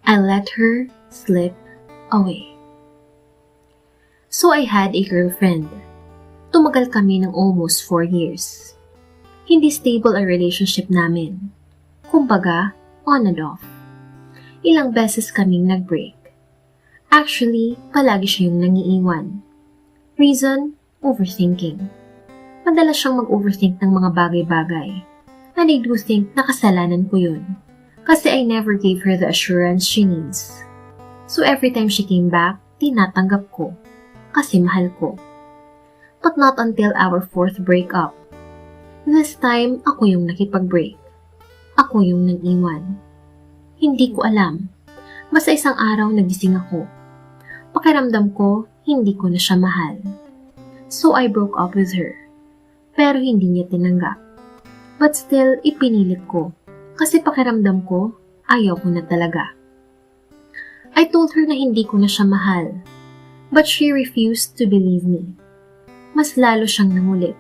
I let her slip away. So I had a girlfriend. Tumagal kami ng almost 4 years. Hindi stable ang relationship namin. Kumbaga, on and off. Ilang beses kaming nag-break. Actually, palagi siya yung nangiiwan. Reason? Overthinking. Madalas siyang mag-overthink ng mga bagay-bagay. And I do think na kasalanan ko yun. Kasi I never gave her the assurance she needs. So every time she came back, tinatanggap ko. Kasi mahal ko. But not until our 4th breakup. This time, ako yung nakipag-break. Ako yung nag-iwan. Hindi ko alam. Basta isang araw nagising ako. Pakiramdam ko, hindi ko na siya mahal. So I broke up with her. Pero hindi niya tinanggap. But still, ipinilit ko. Kasi pakiramdam ko, ayaw ko na talaga. I told her na hindi ko na siya mahal. But she refused to believe me. Mas lalo siyang nangulit.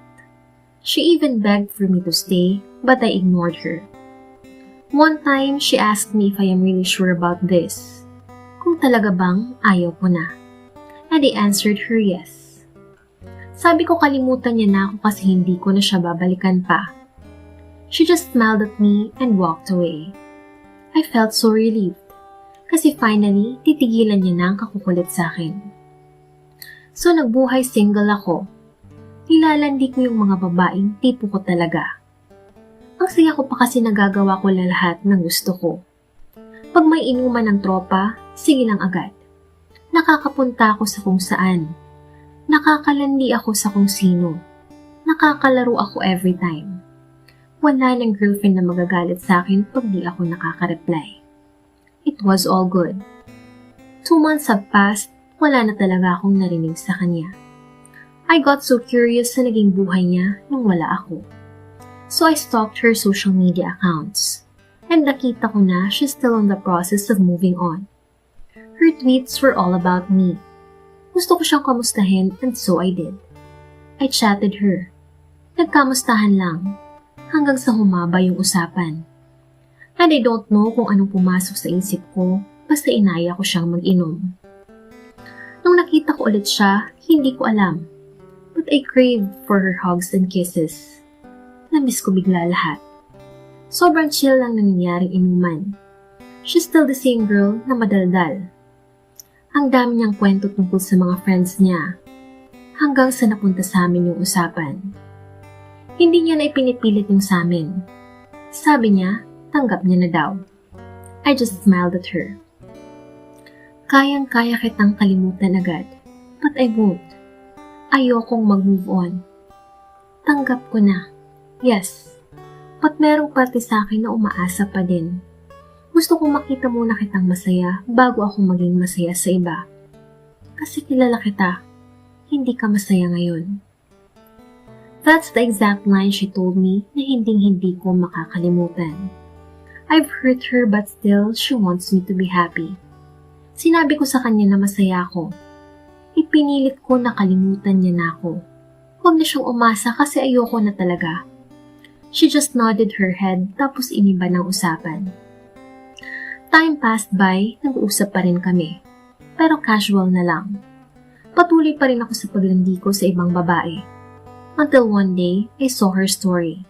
She even begged for me to stay, but I ignored her. One time, she asked me if I am really sure about this. Kung talaga bang ayaw ko na. And I answered her yes. Sabi ko kalimutan niya na ako kasi hindi ko na siya babalikan pa. She just smiled at me and walked away. I felt so relieved. Kasi finally, titigilan niya na ang kakukulit sa akin. So nagbuhay single ako. Nilalandi ko yung mga babaeng tipo ko talaga. Ang saya ko pa kasi nagagawa ko lahat ng gusto ko. Pag may inuman ng tropa, sige lang agad. Nakakapunta ako sa kung saan. Nakakalandi ako sa kung sino. Nakakalaro ako every time. Wala nang girlfriend na magagalit sa akin pag di ako nakaka-reply. It was all good. 2 months have passed, wala na talaga akong narinig sa kanya. I got so curious sa naging buhay niya nung wala ako. So I stalked her social media accounts. And nakita ko na she's still on the process of moving on. Her tweets were all about me. Gusto ko siyang kamustahin and so I did. I chatted her. Nagkamustahan lang. Hanggang sa humaba yung usapan. And I don't know kung anong pumasok sa isip ko, basta inaya ko siyang mag-inom. Nung nakita ko ulit siya, hindi ko alam. But I craved for her hugs and kisses. Namiss ko bigla lahat. Sobrang chill lang nangyayaring inuman. She's still the same girl na madaldal. Ang dami niyang kwento tungkol sa mga friends niya. Hanggang sa napunta sa amin yung usapan. Hindi niya na ipinipilit yung sa amin. Sabi niya, tanggap niya na daw. I just smiled at her. Kayang-kaya kitang kalimutan agad, but I won't. Ayokong mag-move on. Tanggap ko na. Yes, but merong parte sa akin na umaasa pa din. Gusto kong makita muna kitang masaya bago ako maging masaya sa iba. Kasi kilala kita, hindi ka masaya ngayon. That's the exact line she told me na hinding-hindi ko makakalimutan. I've hurt her but still she wants me to be happy. Sinabi ko sa kanya na masaya ako. Ipinilit ko na kalimutan niya na ako. Huwag na siyang umasa kasi ayoko na talaga. She just nodded her head tapos iniba ng usapan. Time passed by, nag-uusap pa rin kami. Pero casual na lang. Patuloy pa rin ako sa paglandi ko sa ibang babae. Until one day, I saw her story.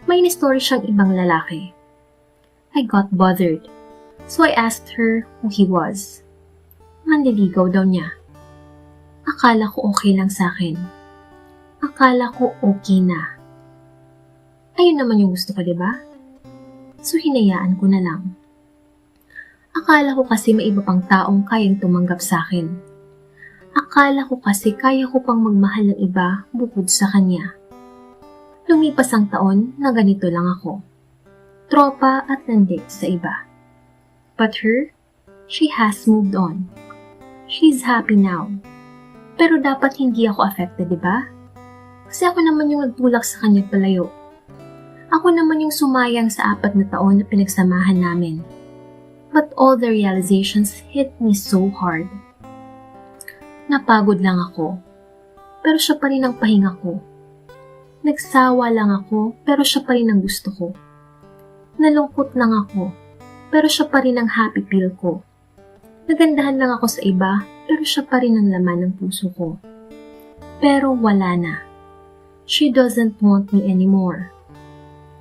May in-story siyang ibang lalaki. I got bothered. So I asked her who he was. Manliligaw daw niya. Akala ko okay lang sa akin. Akala ko okay na. Ayun naman yung gusto ko, diba? So hinayaan ko na lang. Akala ko kasi may iba pang taong kayang tumanggap sa akin. Akala ko kasi kaya ko pang magmahal ng iba bukod sa kanya. Lumipas ang taon na ganito lang ako. Tropa at landi sa iba. But her, she has moved on. She's happy now. Pero dapat hindi ako affected, diba? Kasi ako naman yung nagtulak sa kanya palayo. Ako naman yung sumayang sa 4 na taon na pinagsamahan namin. But all the realizations hit me so hard. Napagod lang ako, pero siya pa rin ang pahinga ko. Nagsawa lang ako, pero siya pa rin ang gusto ko. Nalungkot lang ako, pero siya pa rin ang happy pill ko. Nagandahan lang ako sa iba, pero siya pa rin ang laman ng puso ko. Pero wala na. She doesn't want me anymore.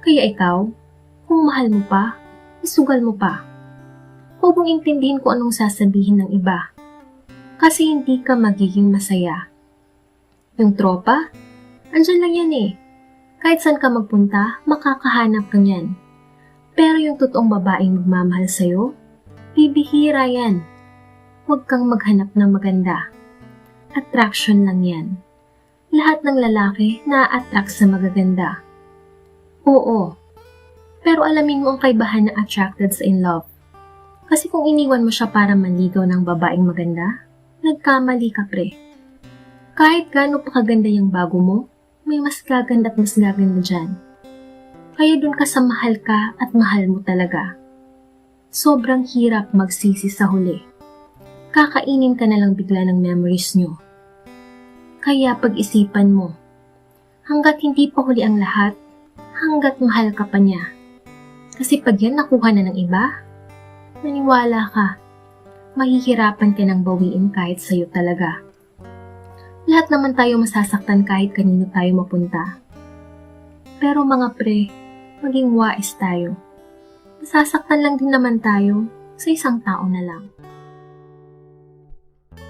Kaya ikaw, kung mahal mo pa, isugal mo pa. Huwag mong intindihin kung anong sasabihin ng iba. Kasi hindi ka magiging masaya. Yung tropa, andyan lang yan eh. Kahit saan ka magpunta, makakahanap ka niyan. Pero yung totoong babaeng magmamahal sa'yo, bibihira yan. Huwag kang maghanap ng maganda. Attraction lang yan. Lahat ng lalaki na-attract sa magaganda. Oo, pero alamin mo ang kaibahan na attracted sa in love. Kasi kung iniwan mo siya para manligaw ng babaeng maganda, nagkamali ka pre. Kahit gaano pa kaganda yung bago mo, may mas gaganda at mas gaganda dyan. Kaya dun ka sa mahal ka at mahal mo talaga. Sobrang hirap magsisi sa huli. Kakainin ka na lang bigla ng memories nyo. Kaya pag-isipan mo, hanggat hindi pa huli ang lahat, hanggat mahal ka pa niya. Kasi pag yan nakuha na ng iba, naniwala ka, mahihirapan ka nang bawiin kahit sa'yo talaga. Lahat naman tayo masasaktan kahit kanino tayo mapunta. Pero mga pre, maging wais tayo. Masasaktan lang din naman tayo sa isang tao na lang.